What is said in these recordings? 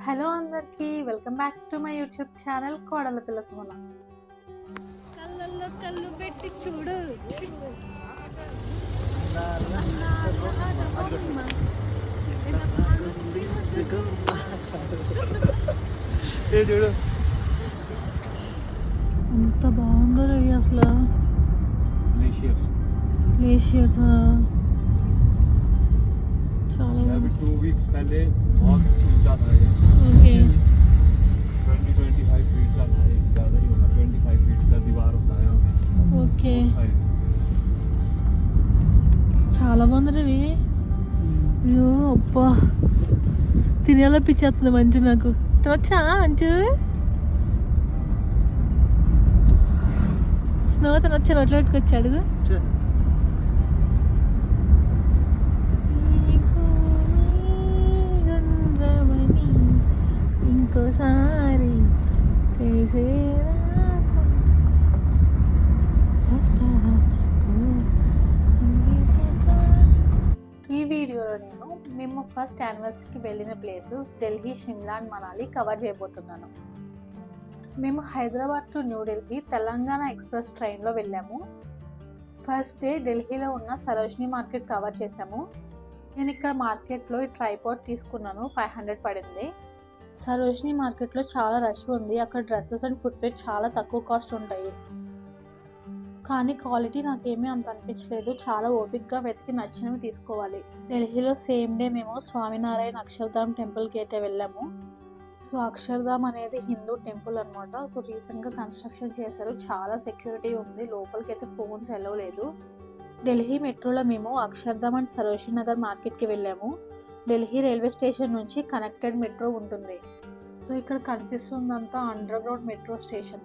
Hello అందరికీ welcome back to my YouTube channel కోడల పిల్ల సుమన. కళ్ళల్లో కళ్ళు పెట్టి చూడు. చూడు ఎంత బాగుందో రవి అసలు. గ్లేషియర్స్ చాలా బాగుంది. 2 वीक्स पहले बहुत ऊंचा था ये। ఓకే 20-25 फीट का था ये, ज़्यादा ही होगा। 25 फीट का दीवार होता है ఓకే చాలా బాగుంది రవి. అయ్యో అబ్బా తినేలా పిచ్చేస్తుంది మంచి. నాకు తినొచ్చా మంచు? స్నో తినొచ్చా? నోట్లో పెట్టుకొచ్చాడు. ఇంకోసారి ఈ వీడియోలో నేను మేము ఫస్ట్ యానివర్సరీకి వెళ్ళిన places Delhi, Shimla and Manali cover చేయబోతున్నాను. మేము హైదరాబాద్ టు న్యూఢిల్లీ తెలంగాణ ఎక్స్ప్రెస్ ట్రైన్లో వెళ్ళాము. ఫస్ట్ డే ఢిల్లీలో ఉన్న సరోజినీ మార్కెట్ కవర్ చేసాము. నేను ఇక్కడ మార్కెట్లో ఈ ట్రైపాడ్ తీసుకున్నాను, 500 పడింది. సరోజినీ మార్కెట్లో చాలా రష్ ఉంది. అక్కడ డ్రెస్సెస్ అండ్ ఫుట్వేర్ చాలా తక్కువ కాస్ట్ ఉంటాయి, కానీ క్వాలిటీ నాకేమీ అంత అనిపించలేదు. చాలా ఓపిక్గా వెతికి నచ్చినవి తీసుకోవాలి. ఢిల్లీలో సేమ్ డే మేము స్వామినారాయణ అక్షర్ధామ్ టెంపుల్కి అయితే వెళ్ళాము. సో అక్షర్ధామ్ అనేది హిందూ టెంపుల్ అనమాట. సో రీసెంట్గా కన్స్ట్రక్షన్ చేశారు, చాలా సెక్యూరిటీ ఉంది, లోపలికి అయితే ఫోన్స్ ఎలవ్ లేదు. ఢిల్లీ మెట్రోలో మేము అక్షర్ధామ్ అండ్ సరోజినీ నగర్ మార్కెట్కి వెళ్ళాము. ఢిల్లీ రైల్వే స్టేషన్ నుంచి కనెక్టెడ్ మెట్రో ఉంటుంది. సో ఇక్కడ కనిపిస్తుందంతా అండర్ గ్రౌండ్ మెట్రో స్టేషన్.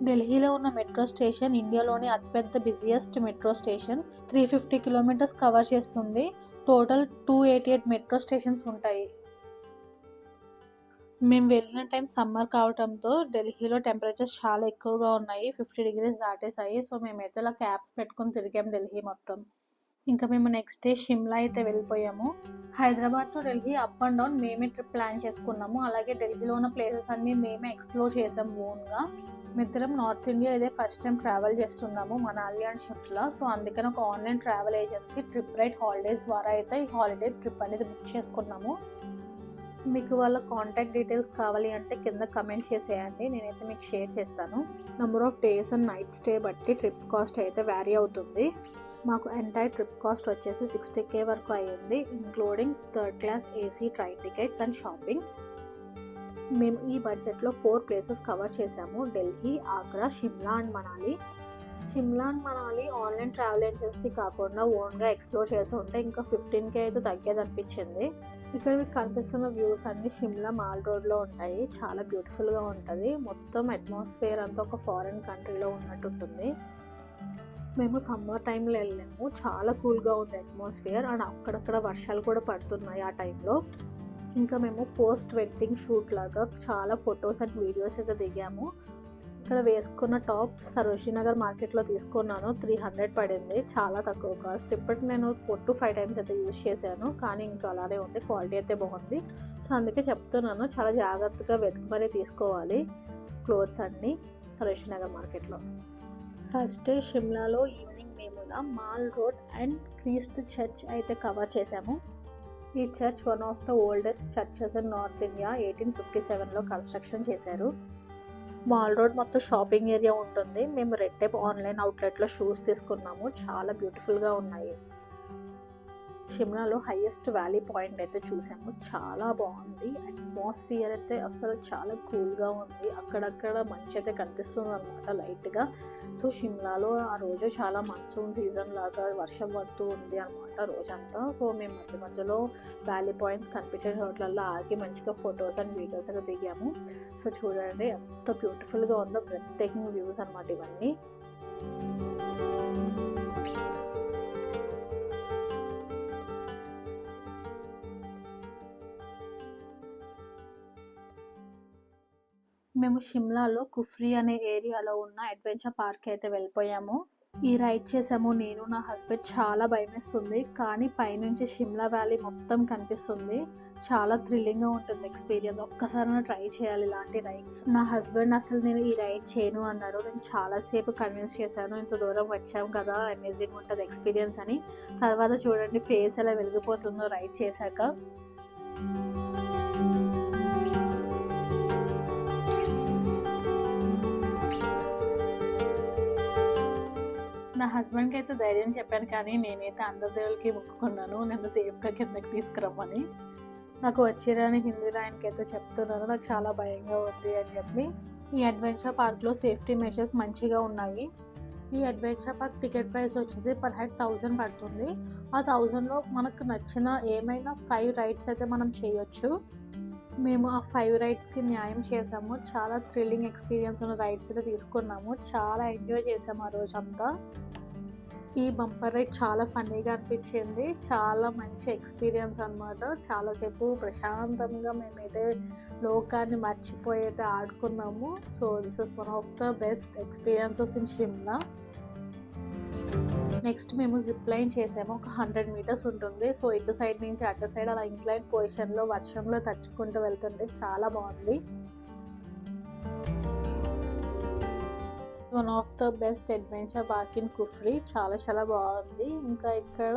ఢిల్లీలో ఉన్న మెట్రో స్టేషన్ ఇండియాలోని అతిపెద్ద busiest metro station. 350 kilometres cover చేస్తుంది. టోటల్ 288 మెట్రో స్టేషన్స్ ఉంటాయి. మేము వెళ్ళిన టైం సమ్మర్ కావడంతో ఢిల్లీలో టెంపరేచర్స్ చాలా ఎక్కువగా ఉన్నాయి, 50 degrees దాటేసాయి. సో మేమైతే ఇలా క్యాప్స్ పెట్టుకొని తిరిగాం ఢిల్లీ మొత్తం. ఇంకా మేము నెక్స్ట్ డే షిమ్లా అయితే వెళ్ళిపోయాము. Hyderabad to Delhi up and down మేమే ట్రిప్ ప్లాన్ చేసుకున్నాము. అలాగే ఢిల్లీలో ఉన్న ప్లేసెస్ అన్నీ మేమే ఎక్స్ప్లోర్ చేసాం ఓన్గా. మిద్దరం నార్త్ ఇండియా ఇదే ఫస్ట్ టైం ట్రావెల్ చేస్తున్నాము, మనాలి అండ్ షిమ్లా. సో అందుకని ఒక online travel agency trip right holidays ద్వారా అయితే ఈ హాలిడే ట్రిప్ అనేది బుక్ చేసుకున్నాము. మీకు వాళ్ళ కాంటాక్ట్ డీటెయిల్స్ కావాలి అంటే కింద కమెంట్ చేసేయండి, నేనైతే మీకు షేర్ చేస్తాను. Number of days and night stay బట్టి ట్రిప్ కాస్ట్ అయితే వ్యారీ అవుతుంది. మాకు ఎంటైర్ ట్రిప్ కాస్ట్ వచ్చేసి 60K వరకు అయ్యింది, including third class AC train tickets and shopping. మేము ఈ బడ్జెట్లో 4 ప్లేసెస్ కవర్ చేసాము, Delhi, Agra, Shimla and Manali. Shimla and Manali online travel agency కాకుండా ఓన్గా ఎక్స్ప్లోర్ చేసి ఉంటే ఇంకా 15K అయితే తగ్గేది అనిపించింది. ఇక్కడ మీకు కనిపిస్తున్న వ్యూస్ అన్ని షిమ్లా మాల్ రోడ్లో ఉంటాయి, చాలా బ్యూటిఫుల్గా ఉంటుంది. మొత్తం అట్మాస్ఫియర్ అంతా ఒక ఫారిన్ కంట్రీలో ఉన్నట్టు ఉంటుంది. మేము సమ్మర్ టైంలో వెళ్ళాము, చాలా కూల్గా ఉంది అట్మాస్ఫియర్ అండ్ అక్కడక్కడ వర్షాలు కూడా పడుతున్నాయి ఆ టైంలో. ఇంకా మేము పోస్ట్ వెడ్డింగ్ షూట్ లాగా చాలా ఫొటోస్ అండ్ వీడియోస్ అయితే దిగాము. ఇక్కడ వేసుకున్న టాప్ సరోజినీ నగర్ మార్కెట్లో తీసుకున్నాను, 300 పడింది, చాలా తక్కువ కాస్ట్. ఇప్పటికి నేను 4 to 5 టైమ్స్ అయితే యూజ్ చేశాను, కానీ ఇంకా అలానే ఉంది, క్వాలిటీ అయితే బాగుంది. సో అందుకే చెప్తున్నాను, చాలా జాగ్రత్తగా వెతికి మరీ తీసుకోవాలి క్లోత్స్ అన్నీ సరోజినీ నగర్ మార్కెట్లో. ఫస్ట్ డే షిమ్లాలో ఈవినింగ్ మేము mall road and Christ Church అయితే కవర్ చేసాము. ఈ church one of the oldest churches in north India, 1857లో కన్స్ట్రక్షన్ చేశారు. మాల్ రోడ్ మొత్తం షాపింగ్ ఏరియా ఉంటుంది. మేము రెడ్ టైప్ ఆన్లైన్ అవుట్లెట్లో షూస్ తీసుకున్నాము, చాలా బ్యూటిఫుల్గా ఉన్నాయి. షిమ్లాలో హైయెస్ట్ వ్యాలీ పాయింట్ అయితే చూసాము, చాలా బాగుంది. అట్మాస్ఫియర్ అయితే అసలు చాలా కూల్గా ఉంది, అక్కడక్కడ మంచి అయితే కనిపిస్తుంది అనమాట లైట్గా. సో షిమ్లాలో ఆ రోజు చాలా మాన్సూన్ సీజన్ లాగా వర్షం పడుతూ ఉంది అనమాట రోజంతా. సో మేము మధ్య మధ్యలో వ్యాలీ పాయింట్స్ కనిపించే చోట్లలో ఆగి మంచిగా ఫొటోస్ అండ్ వీడియోస్ అయితే దిగాము. సో చూడండి ఎంత బ్యూటిఫుల్గా ఉందో, బ్రెత్ టేకింగ్ వ్యూస్ అనమాట ఇవన్నీ. మేము షిమ్లాలో కుఫ్రీ అనే ఏరియాలో ఉన్న అడ్వెంచర్ పార్క్ అయితే వెళ్ళిపోయాము. ఈ రైడ్ చేసాము నేను, నా హస్బెండ్. చాలా భయమేస్తుంది, కానీ పైనుంచి షిమ్లా వ్యాలీ మొత్తం కనిపిస్తుంది, చాలా థ్రిల్లింగ్గా ఉంటుంది ఎక్స్పీరియన్స్. ఒక్కసారి ట్రై చేయాలి ఇలాంటి రైడ్స్. నా హస్బెండ్ అసలు నేను ఈ రైడ్ చేయను అన్నారు. నేను చాలాసేపు కన్విన్స్ చేశాను, ఇంత దూరం వచ్చాం కదా అమేజింగ్ ఉంటుంది ఎక్స్పీరియన్స్ అని. తర్వాత చూడండి ఫేస్ ఎలా వెలిగిపోతుందో రైడ్ చేశాక. నా హస్బెండ్కి అయితే ధైర్యం చెప్పాను, కానీ నేనైతే అందరి దేవులకి మొక్కుకున్నాను నన్ను సేఫ్గా కిందకి తీసుకురమ్మని. నాకు వచ్చిరాని హిందీలో ఆయనకైతే చెప్తున్నాను నాకు చాలా భయంగా ఉంది అని చెప్పి. ఈ అడ్వెంచర్ పార్క్లో సేఫ్టీ మెషర్స్ మంచిగా ఉన్నాయి. ఈ అడ్వెంచర్ పార్క్ టికెట్ ప్రైస్ వచ్చేసి పర్ హెడ్ 1000 పడుతుంది. ఆ 1000లో మనకు నచ్చిన ఏమైనా 5 రైడ్స్ అయితే మనం చేయొచ్చు. మేము ఆ 5 రైడ్స్కి న్యాయం చేసాము. చాలా థ్రిల్లింగ్ ఎక్స్పీరియన్స్ ఉన్న రైడ్స్ అయితే తీసుకున్నాము. చాలా ఎంజాయ్ చేసాము ఆ రోజంతా. ఈ బంపర్ రైడ్ చాలా ఫన్నీగా అనిపించింది. చాలా మంచి ఎక్స్పీరియన్స్ అనమాట. చాలాసేపు ప్రశాంతంగా మేమైతే లోకాన్ని మర్చిపోయి అయితే ఆడుకున్నాము. So this is one of the best experiences in Shimla. Next మేము జిప్ లైన్ చేసాము. ఒక 100 మీటర్స్ ఉంటుంది. సో ఇటు సైడ్ నుంచి అటు సైడ్ అలా ఇంక్లైన్ పొజిషన్లో వర్షంలో తడుచుకుంటూ వెళ్తుంటే చాలా బాగుంది. One of the best adventure park in Kufri. చాలా బాగుంది. ఇంకా ఇక్కడ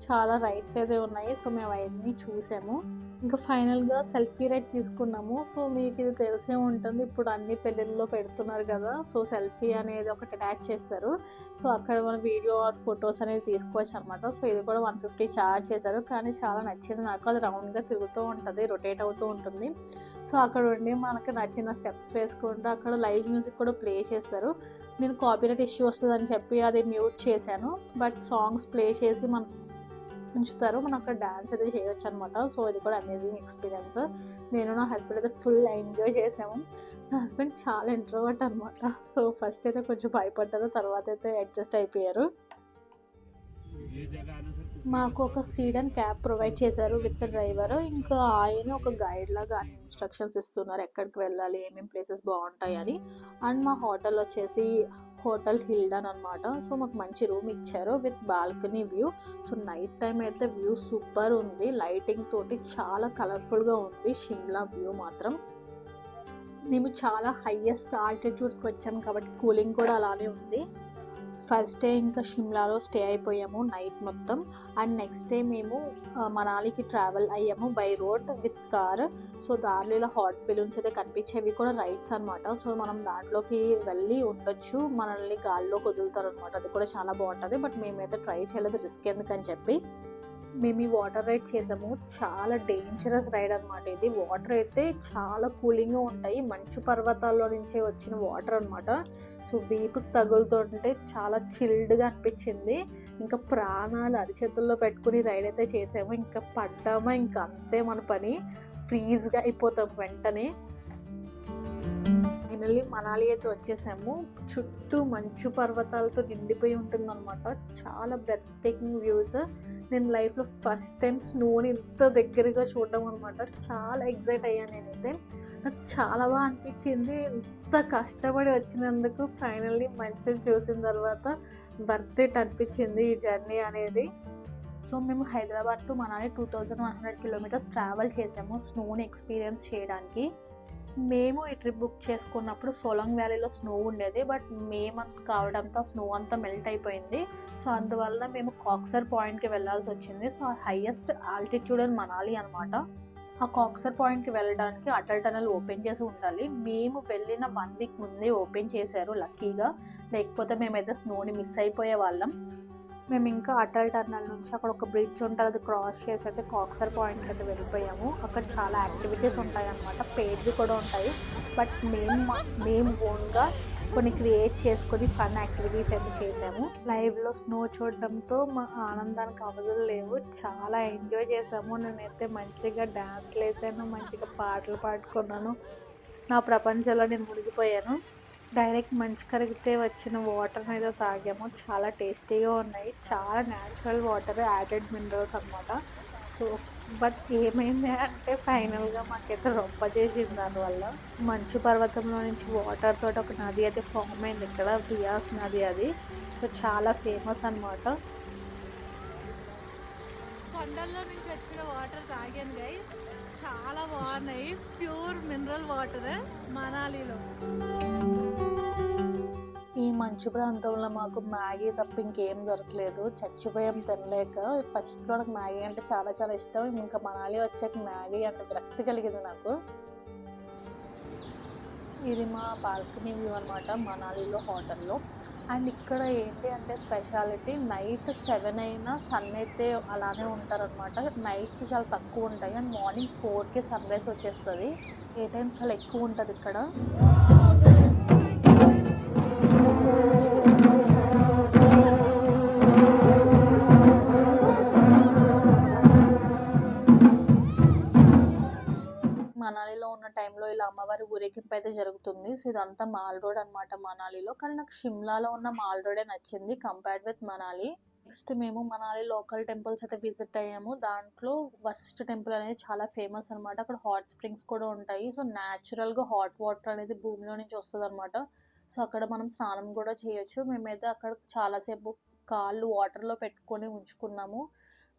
చాలా రైడ్స్ అయితే ఉన్నాయి. సో మేము అవన్నీ చూసాము. ఇంకా ఫైనల్గా సెల్ఫీ రైడ్ తీసుకున్నాము. సో మీకు ఇది తెలిసే ఉంటుంది, ఇప్పుడు అన్ని పెళ్ళిళ్ళలో పెడుతున్నారు కదా. సో సెల్ఫీ అనేది ఒకటి అటాచ్ చేస్తారు. సో అక్కడ మన వీడియో ఆర్ ఫొటోస్ అనేది తీసుకోవచ్చు అనమాట. సో ఇది కూడా 150 ఛార్జ్ చేశారు, కానీ చాలా నచ్చింది నాకు. అది రౌండ్గా తిరుగుతూ ఉంటుంది, రొటేట్ అవుతూ ఉంటుంది. సో అక్కడ ఉండి మనకు నచ్చిన స్టెప్స్ వేసుకుంటూ అక్కడ లైవ్ మ్యూజిక్ కూడా ప్లే చేస్తారు. నేను కాపీరైట్ ఇష్యూ వస్తుందని చెప్పి అది మ్యూట్ చేశాను, బట్ సాంగ్స్ ప్లే చేసి మనం ఉంచుతారు, మనం అక్కడ డ్యాన్స్ అయితే చేయొచ్చు అనమాట. సో ఇది కూడా అమేజింగ్ ఎక్స్పీరియన్స్. నేను నా హస్బెండ్ అయితే ఫుల్ ఎంజాయ్ చేసాము. నా హస్బెండ్ చాలా ఇంట్రోవర్ట్ అనమాట. సో ఫస్ట్ అయితే కొంచెం భయపడ్డారు, తర్వాత అయితే అడ్జస్ట్ అయిపోయారు. మాకు ఒక సీడన్ క్యాబ్ ప్రొవైడ్ చేశారు విత్ డ్రైవర్. ఇంకా ఆయన ఒక గైడ్ లాగా అన్ని ఇన్స్ట్రక్షన్స్ ఇస్తున్నారు ఎక్కడికి వెళ్ళాలి, ఏమేమి ప్లేసెస్ బాగుంటాయి అని. అండ్ మా హోటల్ వచ్చేసి హోటల్ హిల్డన్ అనమాట. సో మాకు మంచి రూమ్ ఇచ్చారు with balcony view. So night time అయితే వ్యూ సూపర్ ఉంది. లైటింగ్ తోటి చాలా కలర్ఫుల్గా ఉంది షిమ్లా వ్యూ మాత్రం. మేము చాలా హైయెస్ట్ ఆల్టిట్యూడ్స్కి వచ్చాము కాబట్టి కూలింగ్ కూడా అలానే ఉంది. ఫస్ట్ డే ఇంకా షిమ్లాలో స్టే అయిపోయాము నైట్ మొత్తం. అండ్ నెక్స్ట్ డే మేము మనాలికి ట్రావెల్ అయ్యాము by road with car. So దారిలో ఇలా హాట్ బెలూన్స్ అయితే కనిపించేవి కూడా రైడ్స్ అనమాట. సో మనం దాంట్లోకి వెళ్ళి ఉండొచ్చు, మనల్ని గాల్లో వదులుతారు అనమాట. అది కూడా చాలా బాగుంటుంది, బట్ మేమైతే ట్రై చేయలేదు, రిస్క్ ఎందుకని చెప్పి. మేము ఈ వాటర్ రైడ్ చేసాము. చాలా డేంజరస్ రైడ్ అనమాట ఇది. వాటర్ అయితే చాలా కూలింగ్గా ఉంటాయి, మంచు పర్వతాల్లో నుంచి వచ్చిన వాటర్ అనమాట. సో వీపుకి తగులుతుంటే చాలా చిల్డ్గా అనిపించింది. ఇంకా ప్రాణాలు అరిచేతుల్లో పెట్టుకుని రైడ్ అయితే చేసాము. ఇంకా పడ్డామా ఇంకా అంతే మన పని, ఫ్రీజ్గా అయిపోతాం వెంటనే. ఫైనల్లీ మనాలి అయితే వచ్చేసాము. చుట్టూ మంచు పర్వతాలతో నిండిపోయి ఉంటుంది అనమాట. చాలా బ్రెత్ టేకింగ్ వ్యూస్. నేను లైఫ్లో ఫస్ట్ టైం స్నోని ఇంత దగ్గరగా చూడడం అనమాట. చాలా ఎక్సైట్ అయ్యాను నేనైతే. నాకు చాలా బాగా అనిపించింది. ఇంత కష్టపడి వచ్చినందుకు ఫైనల్లీ మంచిగా చూసిన తర్వాత వర్త్ ఇట్ అనిపించింది ఈ జర్నీ అనేది. సో మేము Hyderabad to Manali 2100 kilometres travel చేసాము స్నోని ఎక్స్పీరియన్స్ చేయడానికి. మేము ఈ ట్రిప్ బుక్ చేసుకున్నప్పుడు సోలాంగ్ వ్యాలీలో స్నో ఉండేది, బట్ మే మంత్ కావడంతో స్నో అంతా మెల్ట్ అయిపోయింది. సో అందువల్ల మేము కాక్సర్ పాయింట్కి వెళ్ళాల్సి వచ్చింది. So highest altitude in Manali అనమాట. ఆ కాక్సర్ పాయింట్కి వెళ్ళడానికి అటల్ టనల్ ఓపెన్ చేసి ఉండాలి. మేము వెళ్ళిన 1 వీక్ ముందే ఓపెన్ చేశారు లక్కీగా, లేకపోతే మేమైతే స్నోని మిస్ అయిపోయే వాళ్ళం. మేము ఇంకా అటల్ టన్నల్ నుంచి అక్కడ ఒక బ్రిడ్జ్ ఉంటుంది, అది క్రాస్ చేసి అయితే కాక్సర్ పాయింట్కి అయితే వెళ్ళిపోయాము. అక్కడ చాలా యాక్టివిటీస్ ఉంటాయి అన్నమాట, పెయిడ్వి కూడా ఉంటాయి. బట్ మేము ఓన్గా కొన్ని క్రియేట్ చేసుకొని ఫన్ యాక్టివిటీస్ అయితే చేసాము. లైవ్లో స్నో చూడడంతో మా ఆనందానికి అవధులు లేవు. చాలా ఎంజాయ్ చేసాము. నేనైతే మంచిగా డ్యాన్స్లు వేసాను, మంచిగా పాటలు పాడుకున్నాను. నా ప్రపంచంలో నేను మునిగిపోయాను. డైరెక్ట్ మంచు కరిగితే వచ్చిన వాటర్ మీద తాగాము. చాలా టేస్టీగా ఉన్నాయి. చాలా న్యాచురల్ వాటర్, యాడెడ్ మినరల్స్ అనమాట. సో బట్ ఏమైంది అంటే ఫైనల్గా మాకైతే రొంప చేసింది దానివల్ల. మంచు పర్వతంలో నుంచి వాటర్ తోటి ఒక నది అయితే ఫామ్ అయింది ఇక్కడ, బియాస్ నది అది. సో చాలా ఫేమస్ అనమాట. కొండల్లో నుంచి వచ్చిన వాటర్ తాగాను గైస్. చాలా బాగున్నాయి. ప్యూర్ మినరల్ వాటర్ మనాలిలో. ఈ మంచు ప్రాంతంలో మాకు మ్యాగీ తప్ప ఇంకేం దొరకలేదు. చచ్చిపోయాం తినలేక. ఫస్ట్లో నాకు మ్యాగీ అంటే చాలా చాలా ఇష్టం. ఇంకా మనాలి వచ్చాక మ్యాగీ అంటే విరక్తి కలిగింది నాకు. ఇది మా బాల్కనీ వ్యూ అనమాట మనాలిలో హోటల్లో. అండ్ ఇక్కడ ఏంటి అంటే స్పెషాలిటీ నైట్ 7 అయినా సన్ అయితే అలానే ఉంటారనమాట. నైట్స్ చాలా తక్కువ ఉంటాయి అండ్ మార్నింగ్ 4కి సన్ రైజ్ వచ్చేస్తుంది. ఏ టైం చాలా ఎక్కువ ఉంటుంది ఇక్కడ. మనాలిలో ఉన్న టైంలో ఇలా అమ్మవారి ఊరేగింపు అయితే జరుగుతుంది. సో ఇదంతా మాల్ రోడ్ అనమాట మనాలిలో. కానీ నాకు షిమ్లాలో ఉన్న మాల్ రోడే నచ్చింది కంపేర్డ్ విత్ మనాలి. నెక్స్ట్ మేము మనాలి లోకల్ టెంపుల్స్ అయితే విజిట్ అయ్యాము. దాంట్లో వశిష్ఠ టెంపుల్ అనేది చాలా ఫేమస్ అనమాట. అక్కడ హాట్ స్ప్రింగ్స్ కూడా ఉంటాయి. సో న్యాచురల్గా హాట్ వాటర్ అనేది భూమిలో నుంచి వస్తుంది అనమాట. సో అక్కడ మనం స్నానం కూడా చేయొచ్చు. మేమైతే అక్కడ చాలాసేపు కాళ్ళు వాటర్లో పెట్టుకొని ఉంచుకున్నాము.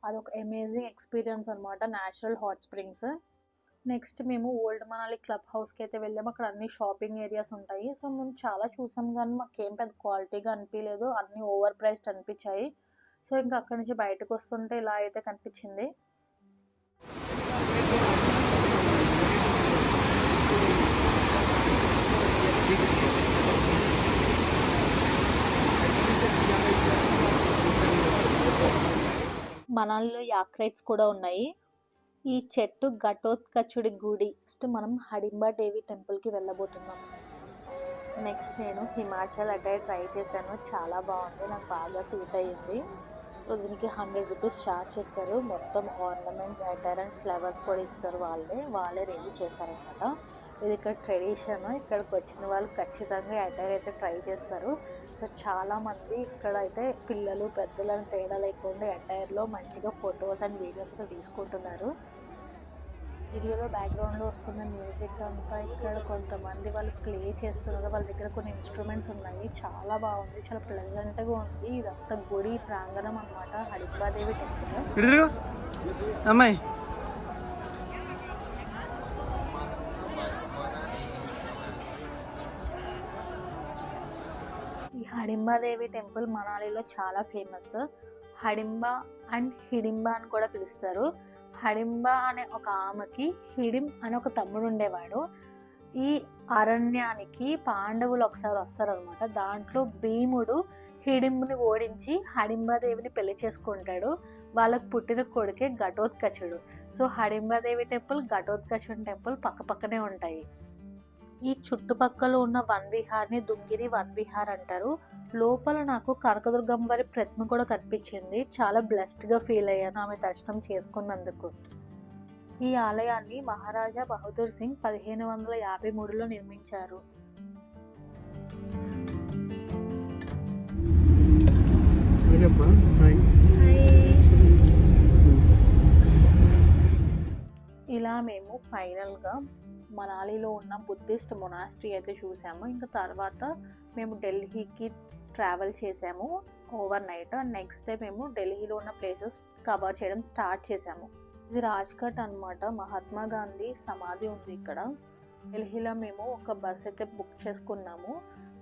అదొక అమేజింగ్ ఎక్స్పీరియన్స్ అనమాట, న్యాచురల్ హాట్ స్ప్రింగ్స్. నెక్స్ట్ మేము ఓల్డ్ మనాలి క్లబ్ హౌస్కి అయితే వెళ్ళాము. అక్కడ అన్ని షాపింగ్ ఏరియాస్ ఉంటాయి. సో మేము చాలా చూసాం కానీ మాకేం పెద్ద క్వాలిటీగా అనిపించలేదు. అన్నీ ఓవర్ ప్రైస్డ్ అనిపించాయి. సో ఇంకా అక్కడి నుంచి బయటకు వస్తుంటే ఇలా అయితే కనిపించింది. మనాలిలో యాక్ రైడ్స్ కూడా ఉన్నాయి. ఈ చెట్టు ఘటోత్కచుడి గుడి. నెక్స్ట్ మనం హడింబా దేవి టెంపుల్కి వెళ్ళబోతున్నాం. నెక్స్ట్ నేను హిమాచల్ అటైర్ ట్రై చేశాను. చాలా బాగుంది, నాకు బాగా సూట్ అయ్యింది. సో దీనికి 100 రూపీస్ ఛార్జ్ చేస్తారు. మొత్తం ఆర్నమెంట్స్, అటైర్ అండ్ ఫ్లవర్స్ కూడా ఇస్తారు. వాళ్ళే రెడీ చేశారనమాట. ఇది ఇక్కడ ట్రెడిషన్. ఇక్కడికి వచ్చిన వాళ్ళు ఖచ్చితంగా అటైర్ అయితే ట్రై చేస్తారు. సో చాలామంది ఇక్కడ అయితే పిల్లలు పెద్దలను తేడా లేకుండా అటైర్లో మంచిగా ఫొటోస్ అండ్ వీడియోస్ అయితే తీసుకుంటున్నారు. వీడియోలో బ్యాక్గ్రౌండ్లో వస్తున్న మ్యూజిక్ అంతా ఇక్కడ కొంతమంది వాళ్ళు ప్లే చేస్తున్నారు. వాళ్ళ దగ్గర కొన్ని ఇన్స్ట్రుమెంట్స్ ఉన్నాయి. చాలా బాగుంది, చాలా ప్లెజెంట్గా ఉంది. ఇదంతా గుడి ప్రాంగణం అనమాట, హడింబాదేవి టెంపుల్. అమ్మాయి ఈ హడింబాదేవి టెంపుల్ మనాలిలో చాలా ఫేమస్. హడింబా అండ్ హిడింబా అని కూడా పిలుస్తారు. హడింబా అనే ఒక ఆమెకి హిడిం అనే ఒక తమ్ముడు ఉండేవాడు. ఈ అరణ్యానికి పాండవులు ఒకసారి వస్తారనమాట. దాంట్లో భీముడు హిడింబుని ఓడించి హడింబాదేవిని పెళ్లి చేసుకుంటాడు. వాళ్ళకు పుట్టిన కొడుకే ఘటోత్కచుడు. సో హడింబాదేవి టెంపుల్, ఘటోత్కచుడి టెంపుల్ పక్కపక్కనే ఉంటాయి. ఈ చుట్టుపక్కల ఉన్న వన్ విహార్ని దుంగిరి వన్ విహార్ అంటారు. లోపల నాకు కనకదుర్గమ్మ వారి ప్రతిమ కూడా కనిపించింది. చాలా బ్లెస్డ్గా ఫీల్ అయ్యాను ఆమె దర్శనం చేసుకున్నందుకు. ఈ ఆలయాన్ని మహారాజా బహదూర్ సింగ్ 1553లో నిర్మించారు. ఇలా మేము ఫైనల్గా మనాలిలో ఉన్న బుద్ధిస్ట్ మొనాస్ట్రీ అయితే చూసాము. ఇంకా తర్వాత మేము ఢిల్లీకి ట్రావెల్ చేసాము ఓవర్ నైట్. నెక్స్ట్ డే మేము ఢిల్లీలో ఉన్న ప్లేసెస్ కవర్ చేయడం స్టార్ట్ చేసాము. ఇది రాజ్ఘాట్ అనమాట. మహాత్మా గాంధీ సమాధి ఉంది ఇక్కడ. ఢిల్లీలో మేము ఒక బస్ అయితే బుక్ చేసుకున్నాము.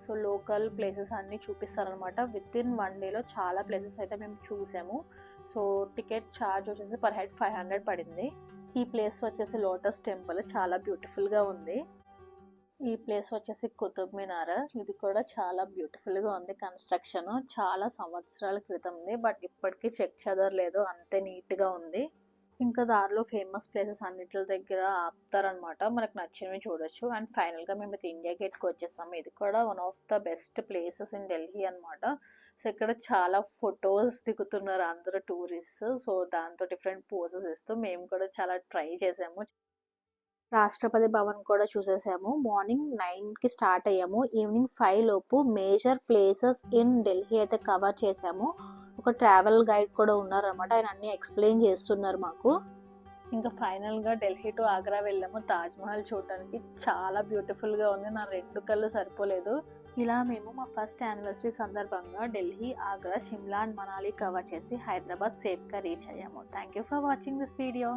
సో లోకల్ ప్లేసెస్ అన్నీ చూపిస్తారనమాట. విత్ ఇన్ 1 డేలో చాలా ప్లేసెస్ అయితే మేము చూసాము. సో టికెట్ ఛార్జ్ వచ్చేసి పర్ హెడ్ 500 పడింది. ఈ ప్లేస్ వచ్చేసి లోటస్ టెంపుల్, చాలా బ్యూటిఫుల్గా ఉంది. ఈ ప్లేస్ వచ్చేసి కుతుబ్ మినార్. ఇది కూడా చాలా బ్యూటిఫుల్గా ఉంది. కన్స్ట్రక్షన్ చాలా సంవత్సరాల క్రితంది, బట్ ఇప్పటికీ చెక్ చెదరలేదు, అంతే నీట్గా ఉంది. ఇంకా దారిలో ఫేమస్ ప్లేసెస్ అన్నిటి దగ్గర ఆపుతారనమాట, మనకు నచ్చినవి చూడొచ్చు. అండ్ ఫైనల్గా మేము ఇండియా గేట్కి వచ్చేసాము. ఇది కూడా one of the best places in Delhi అనమాట. సో ఇక్కడ చాలా ఫొటోస్ దిగుతున్నారు అందరూ టూరిస్ట్. సో దాంతో డిఫరెంట్ పోజెస్ ఇస్తూ మేము కూడా చాలా ట్రై చేసాము. రాష్ట్రపతి భవన్ కూడా చూసేసాము. మార్నింగ్ 9కి స్టార్ట్ అయ్యాము. ఈవినింగ్ 5 లోపు మేజర్ ప్లేసెస్ ఇన్ ఢిల్లీ అయితే కవర్ చేసాము. ఒక ట్రావెల్ గైడ్ కూడా ఉన్నారన్నమాట, ఆయన అన్నీ ఎక్స్ప్లెయిన్ చేస్తున్నారు మాకు. ఇంకా ఫైనల్గా ఢిల్లీ టు ఆగ్రా వెళ్ళాము తాజ్మహల్ చూడటానికి. చాలా బ్యూటిఫుల్గా ఉంది, నా 2 కళ్ళు సరిపోలేదు. ఇలా మేము మా ఫస్ట్ యానివర్సరీ సందర్భంగా ఢిల్లీ, ఆగ్రా, షిమ్లా అండ్ మనాలి కవర్ చేసి హైదరాబాద్ సేఫ్గా రీచ్ అయ్యాము. Thank you for watching this video.